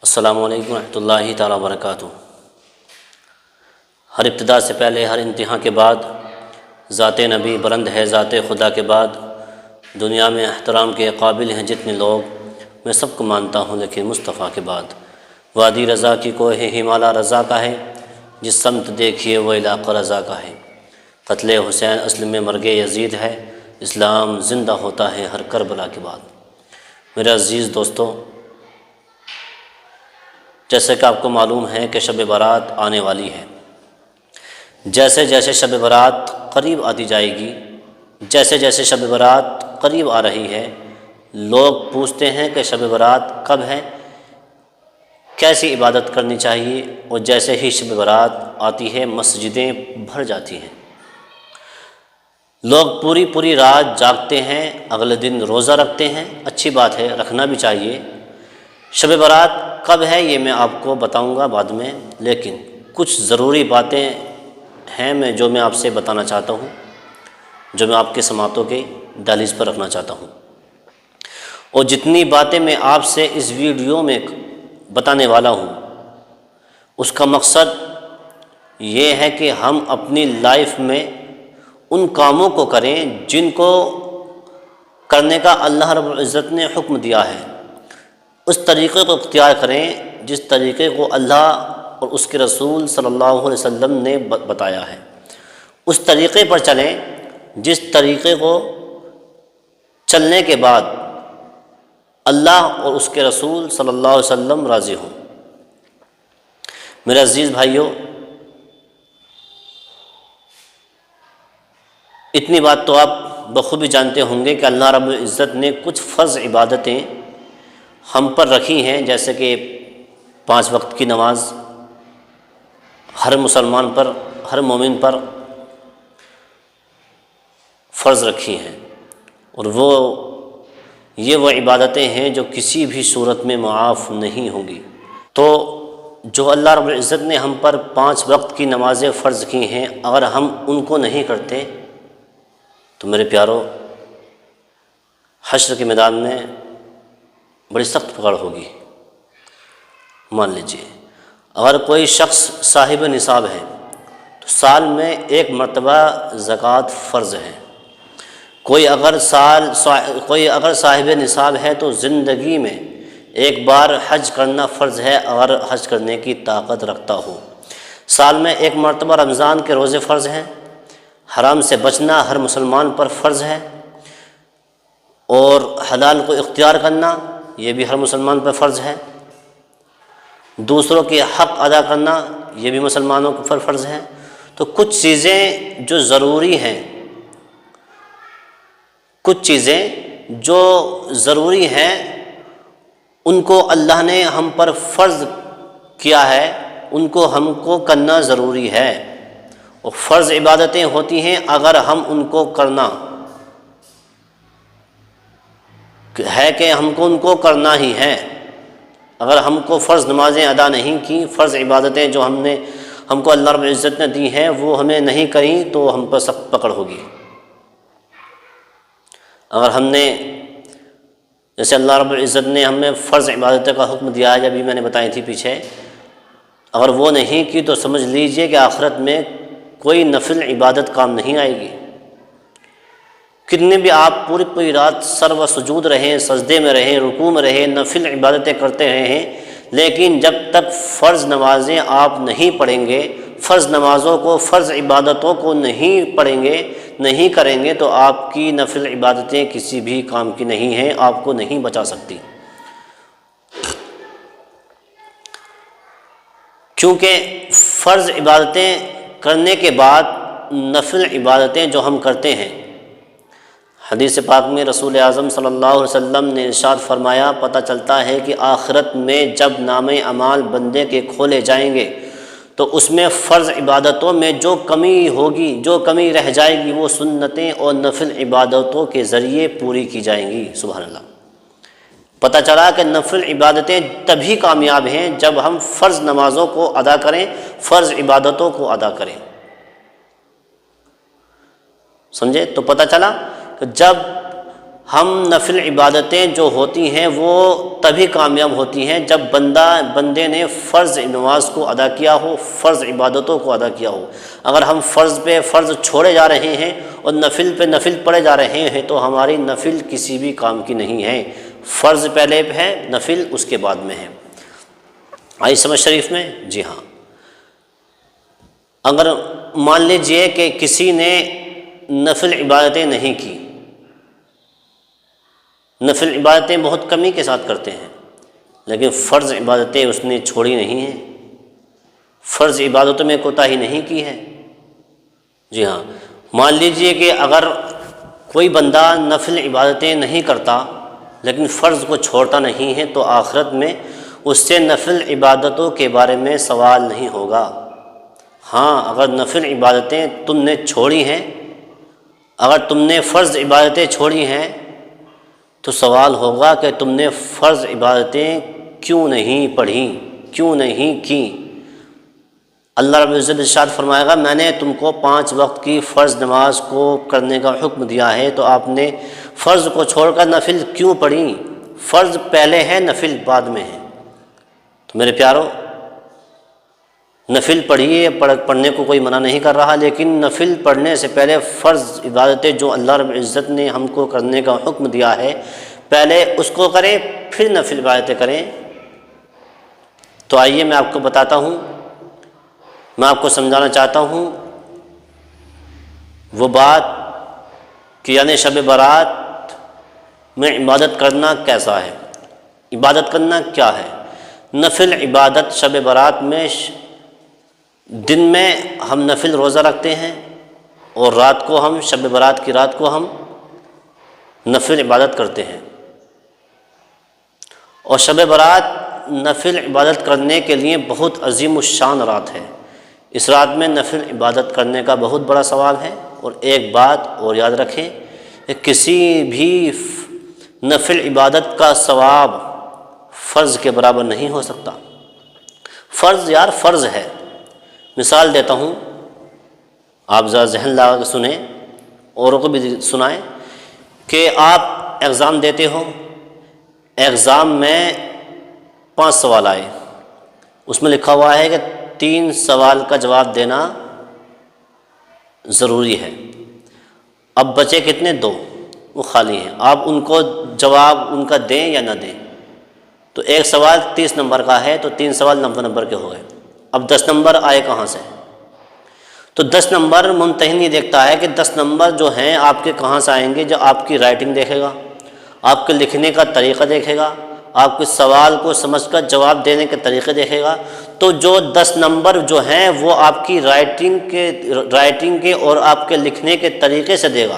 السلام علیکم ورحمۃ اللہ تعالیٰ وبرکاتہ۔ ہر ابتدا سے پہلے، ہر انتہا کے بعد، ذات نبی بلند ہے ذات خدا کے بعد۔ دنیا میں احترام کے قابل ہیں جتنے لوگ، میں سب کو مانتا ہوں لیکن مصطفیٰ کے بعد۔ وادی رضا کی کوہ ہمالا رضا کا ہے، جس سمت دیکھیے وہ علاقہ رضا کا ہے۔ قتل حسین اصل میں مرگ یزید ہے، اسلام زندہ ہوتا ہے ہر کربلا کے بعد۔ میرے عزیز دوستو، جیسے کہ آپ کو معلوم ہے کہ شب برات آنے والی ہے۔ جیسے جیسے شب برات قریب آتی جائے گی، جیسے جیسے شب برات قریب آ رہی ہے، لوگ پوچھتے ہیں کہ شب برات کب ہے، کیسی عبادت کرنی چاہیے، اور جیسے ہی شب برات آتی ہے مسجدیں بھر جاتی ہیں۔ لوگ پوری پوری رات جاگتے ہیں، اگلے دن روزہ رکھتے ہیں۔ اچھی بات ہے، رکھنا بھی چاہیے۔ شب برات کب ہے یہ میں آپ کو بتاؤں گا بعد میں، لیکن کچھ ضروری باتیں ہیں جو میں آپ سے بتانا چاہتا ہوں، جو میں آپ کے سماعتوں کے دہلیز پر رکھنا چاہتا ہوں۔ اور جتنی باتیں میں آپ سے اس ویڈیو میں بتانے والا ہوں، اس کا مقصد یہ ہے کہ ہم اپنی لائف میں ان کاموں کو کریں جن کو کرنے کا اللہ رب العزت نے حکم دیا ہے، اس طریقے کو اختیار کریں جس طریقے کو اللہ اور اس کے رسول صلی اللہ علیہ وسلم نے بتایا ہے۔ اس طریقے پر چلیں جس طریقے کو چلنے کے بعد اللہ اور اس کے رسول صلی اللہ علیہ وسلم راضی ہوں۔ میرے عزیز بھائیوں، اتنی بات تو آپ بخوبی جانتے ہوں گے کہ اللہ رب العزت نے کچھ فرض عبادتیں ہم پر رکھی ہیں، جیسے کہ 5 وقت کی نماز ہر مسلمان پر، ہر مومن پر فرض رکھی ہیں، اور یہ وہ عبادتیں ہیں جو کسی بھی صورت میں معاف نہیں ہوں گی۔ تو جو اللہ رب العزت نے ہم پر 5 وقت کی نمازیں فرض کی ہیں، اگر ہم ان کو نہیں کرتے تو میرے پیارو، حشر کے میدان میں بڑی سخت پکڑ ہوگی۔ مان لیجئے اگر کوئی شخص صاحب نصاب ہے تو سال میں 1 مرتبہ زکوٰۃ فرض ہے۔ کوئی اگر صاحب نصاب ہے تو زندگی میں 1 بار حج کرنا فرض ہے، اگر حج کرنے کی طاقت رکھتا ہو۔ سال میں 1 مرتبہ رمضان کے روزے فرض ہیں۔ حرام سے بچنا ہر مسلمان پر فرض ہے، اور حلال کو اختیار کرنا یہ بھی ہر مسلمان پر فرض ہے۔ دوسروں کے حق ادا کرنا یہ بھی مسلمانوں پر فرض ہے۔ تو کچھ چیزیں جو ضروری ہیں، ان کو اللہ نے ہم پر فرض کیا ہے، ان کو ہم کو کرنا ضروری ہے۔ اور فرض عبادتیں ہوتی ہیں، اگر ہم ان کو کرنا ہے کہ ہم کو ان کو کرنا ہی ہے۔ اگر ہم کو فرض نمازیں ادا نہیں کی، فرض عبادتیں جو ہم کو اللہ رب العزت نے دی ہیں وہ ہمیں نہیں کریں تو ہم پر سخت پکڑ ہوگی۔ اگر ہم نے، جیسے اللہ رب العزت نے ہمیں فرض عبادتوں کا حکم دیا ہے، ابھی میں نے بتائی تھی پیچھے، اگر وہ نہیں کی تو سمجھ لیجئے کہ آخرت میں کوئی نفل عبادت کام نہیں آئے گی۔ کتنے بھی آپ پوری پوری رات سر و سجود رہیں، سجدے میں رہیں، رکوع میں رہیں، نفل عبادتیں کرتے رہے ہیں، لیکن جب تک فرض نمازیں آپ نہیں پڑھیں گے، فرض نمازوں کو، فرض عبادتوں کو نہیں پڑھیں گے، نہیں کریں گے، تو آپ کی نفل عبادتیں کسی بھی کام کی نہیں ہیں، آپ کو نہیں بچا سکتی۔ کیونکہ فرض عبادتیں کرنے کے بعد نفل عبادتیں جو ہم کرتے ہیں، حدیث پاک میں رسول اعظم صلی اللہ علیہ وسلم نے ارشاد فرمایا، پتہ چلتا ہے کہ آخرت میں جب نامہ اعمال بندے کے کھولے جائیں گے تو اس میں فرض عبادتوں میں جو کمی ہوگی، جو کمی رہ جائے گی، وہ سنتیں اور نفل عبادتوں کے ذریعے پوری کی جائیں گی۔ سبحان اللہ۔ پتہ چلا کہ نفل عبادتیں تبھی کامیاب ہیں جب ہم فرض نمازوں کو ادا کریں، فرض عبادتوں کو ادا کریں۔ سمجھے؟ تو پتہ چلا کہ جب ہم نفل عبادتیں جو ہوتی ہیں وہ تبھی کامیاب ہوتی ہیں جب بندے نے فرض نماز کو ادا کیا ہو، فرض عبادتوں کو ادا کیا ہو۔ اگر ہم فرض پہ فرض چھوڑے جا رہے ہیں اور نفل پہ نفل پڑھے جا رہے ہیں تو ہماری نفل کسی بھی کام کی نہیں ہے۔ فرض پہلے ہے، نفل اس کے بعد میں ہے۔ آئی سمجھ شریف میں؟ جی ہاں۔ اگر مان لیجئے کہ کسی نے نفل عبادتیں نہیں کی، نفل عبادتیں بہت کمی کے ساتھ کرتے ہیں، لیکن فرض عبادتیں اس نے چھوڑی نہیں ہیں، فرض عبادتوں میں کوتاہی نہیں کی ہے۔ جی ہاں، مان لیجئے کہ اگر کوئی بندہ نفل عبادتیں نہیں کرتا لیکن فرض کو چھوڑتا نہیں ہے تو آخرت میں اس سے نفل عبادتوں کے بارے میں سوال نہیں ہوگا۔ ہاں، اگر نفل عبادتیں تم نے چھوڑی ہیں، اگر تم نے فرض عبادتیں چھوڑی ہیں تو سوال ہوگا کہ تم نے فرض عبادتیں کیوں نہیں پڑھیں، کیوں نہیں کی۔ اللہ رب العزت ارشاد فرمائے گا میں نے تم کو 5 وقت کی فرض نماز کو کرنے کا حکم دیا ہے تو آپ نے فرض کو چھوڑ کر نفل کیوں پڑھی؟ فرض پہلے ہے، نفل بعد میں ہے۔ تو میرے پیارو، نفل پڑھیے، پڑھنے کو کوئی منع نہیں کر رہا، لیکن نفل پڑھنے سے پہلے فرض عبادتیں جو اللہ رب العزت نے ہم کو کرنے کا حکم دیا ہے پہلے اس کو کریں، پھر نفل عبادتیں کریں۔ تو آئیے میں آپ کو بتاتا ہوں، میں آپ کو سمجھانا چاہتا ہوں وہ بات کہ یعنی شب برات میں عبادت کرنا کیسا ہے، عبادت کرنا کیا ہے۔ نفل عبادت شب برات میں دن میں ہم نفل روزہ رکھتے ہیں اور رات کو ہم شب برات کی رات کو ہم نفل عبادت کرتے ہیں، اور شب برات نفل عبادت کرنے کے لیے بہت عظیم الشان رات ہے۔ اس رات میں نفل عبادت کرنے کا بہت بڑا ثواب ہے۔ اور ایک بات اور یاد رکھیں کہ کسی بھی نفل عبادت کا ثواب فرض کے برابر نہیں ہو سکتا۔ فرض یار فرض ہے۔ مثال دیتا ہوں، آپ ذرا ذہن لگا کے سنیں، اوروں کو بھی سنائیں، کہ آپ ایگزام دیتے ہو، ایگزام میں 5 سوال آئے، اس میں لکھا ہوا ہے کہ 3 سوال کا جواب دینا ضروری ہے۔ اب بچے کتنے؟ 2، وہ خالی ہیں، آپ ان کو جواب ان کا دیں یا نہ دیں؟ تو ایک سوال 30 نمبر کا ہے تو 3 سوال 90 نمبر کے ہو گئے۔ اب 10 نمبر آئے کہاں سے؟ تو 10 نمبر ممتحن یہ دیکھتا ہے کہ 10 نمبر جو ہیں آپ کے کہاں سے آئیں گے، جو آپ کی رائٹنگ دیکھے گا، آپ کے لکھنے کا طریقہ دیکھے گا، آپ کے سوال کو سمجھ کر جواب دینے کے طریقے دیکھے گا۔ تو جو 10 نمبر جو ہیں وہ آپ کی رائٹنگ کے اور آپ کے لکھنے کے طریقے سے دے گا،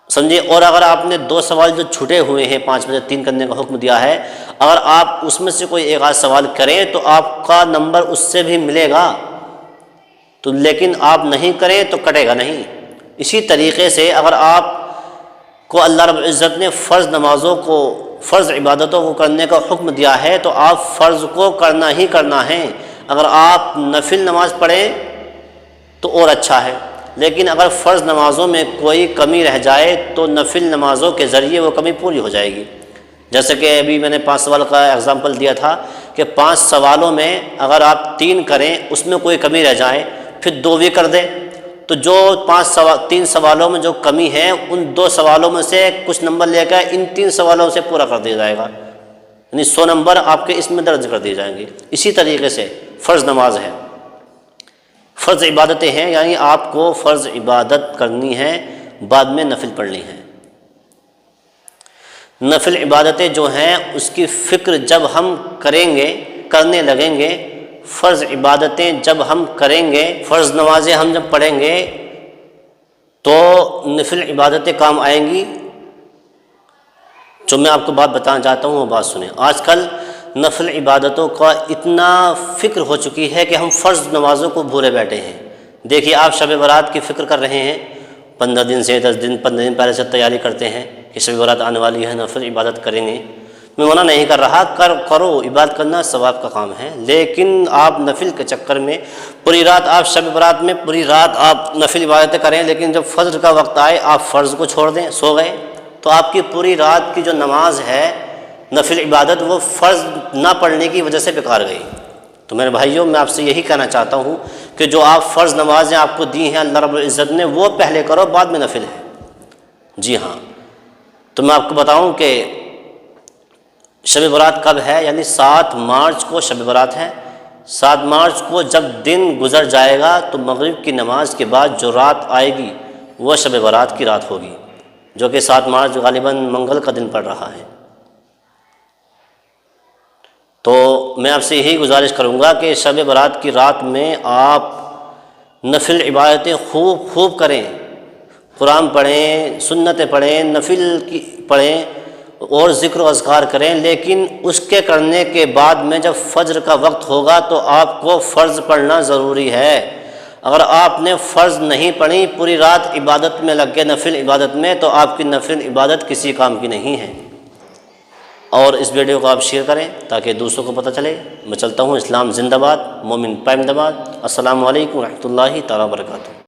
سمجھے۔ اور اگر آپ نے 2 سوال جو چھٹے ہوئے ہیں 5 میں سے 3 کرنے کا حکم دیا ہے، اگر آپ اس میں سے کوئی ایک آدھ سوال کریں تو آپ کا نمبر اس سے بھی ملے گا، تو لیکن آپ نہیں کریں تو کٹے گا نہیں۔ اسی طریقے سے اگر آپ کو اللہ رب العزت نے فرض نمازوں کو، فرض عبادتوں کو کرنے کا حکم دیا ہے تو آپ فرض کو کرنا ہی کرنا ہے۔ اگر آپ نفل نماز پڑھیں تو اور اچھا ہے، لیکن اگر فرض نمازوں میں کوئی کمی رہ جائے تو نفل نمازوں کے ذریعے وہ کمی پوری ہو جائے گی۔ جیسے کہ ابھی میں نے 5 سوال کا اگزامپل دیا تھا کہ 5 سوالوں میں اگر آپ 3 کریں، اس میں کوئی کمی رہ جائے، پھر 2 بھی کر دیں، تو جو 3 سوالوں میں جو کمی ہے ان 2 سوالوں میں سے کچھ نمبر لے کر ان 3 سوالوں سے پورا کر دیا جائے گا، یعنی 100 نمبر آپ کے اس میں درج کر دیے جائیں گے۔ اسی طریقے سے فرض نماز ہے، فرض عبادتیں ہیں، یعنی آپ کو فرض عبادت کرنی ہے، بعد میں نفل پڑھنی ہے۔ نفل عبادتیں جو ہیں اس کی فکر جب ہم کرنے لگیں گے، فرض عبادتیں جب ہم کریں گے، فرض نمازیں ہم جب پڑھیں گے تو نفل عبادتیں کام آئیں گی۔ جو میں آپ کو بات بتانا چاہتا ہوں وہ بات سنیں۔ آج کل نفل عبادتوں کا اتنا فکر ہو چکی ہے کہ ہم فرض نمازوں کو بھولے بیٹھے ہیں۔ دیکھیے آپ شب برات کی فکر کر رہے ہیں، 15 دن سے 10 دن 15 دن پہلے سے تیاری کرتے ہیں کہ شب برات آنے والی ہے، نفل عبادت کریں گے۔ میں منع نہیں کر رہا، کرو، عبادت کرنا ثواب کا کام ہے، لیکن آپ نفل کے چکر میں پوری رات، آپ شب برات میں پوری رات آپ نفل عبادتیں کریں، لیکن جب فجر کا وقت آئے آپ فرض کو چھوڑ دیں، سو گئے، تو آپ کی پوری رات کی جو نماز ہے نفل عبادت وہ فرض نہ پڑھنے کی وجہ سے بیکار گئی۔ تو میرے بھائیوں، میں آپ سے یہی کہنا چاہتا ہوں کہ جو آپ فرض نمازیں آپ کو دی ہیں اللہ رب العزت نے، وہ پہلے کرو، بعد میں نفل ہے۔ جی ہاں، تو میں آپ کو بتاؤں کہ شب برات کب ہے، یعنی 7 مارچ کو شب برات ہے۔ 7 مارچ کو جب دن گزر جائے گا تو مغرب کی نماز کے بعد جو رات آئے گی وہ شب برات کی رات ہوگی، جو کہ 7 مارچ غالباً منگل کا دن پڑ رہا ہے۔ تو میں آپ سے یہی گزارش کروں گا کہ شب برات کی رات میں آپ نفل عبادتیں خوب کریں، قرآن پڑھیں، سنتیں پڑھیں، نفل کی پڑھیں اور ذکر و اذکار کریں، لیکن اس کے کرنے کے بعد میں جب فجر کا وقت ہوگا تو آپ کو فرض پڑھنا ضروری ہے۔ اگر آپ نے فرض نہیں پڑھی، پوری رات عبادت میں لگ گئے، نفل عبادت میں، تو آپ کی نفل عبادت کسی کام کی نہیں ہے۔ اور اس ویڈیو کو آپ شیئر کریں تاکہ دوسروں کو پتہ چلے۔ میں چلتا ہوں، اسلام زندہ باد، مومن پائم دباد۔ السلام علیکم ورحمۃ اللہ تعالیٰ وبرکاتہ۔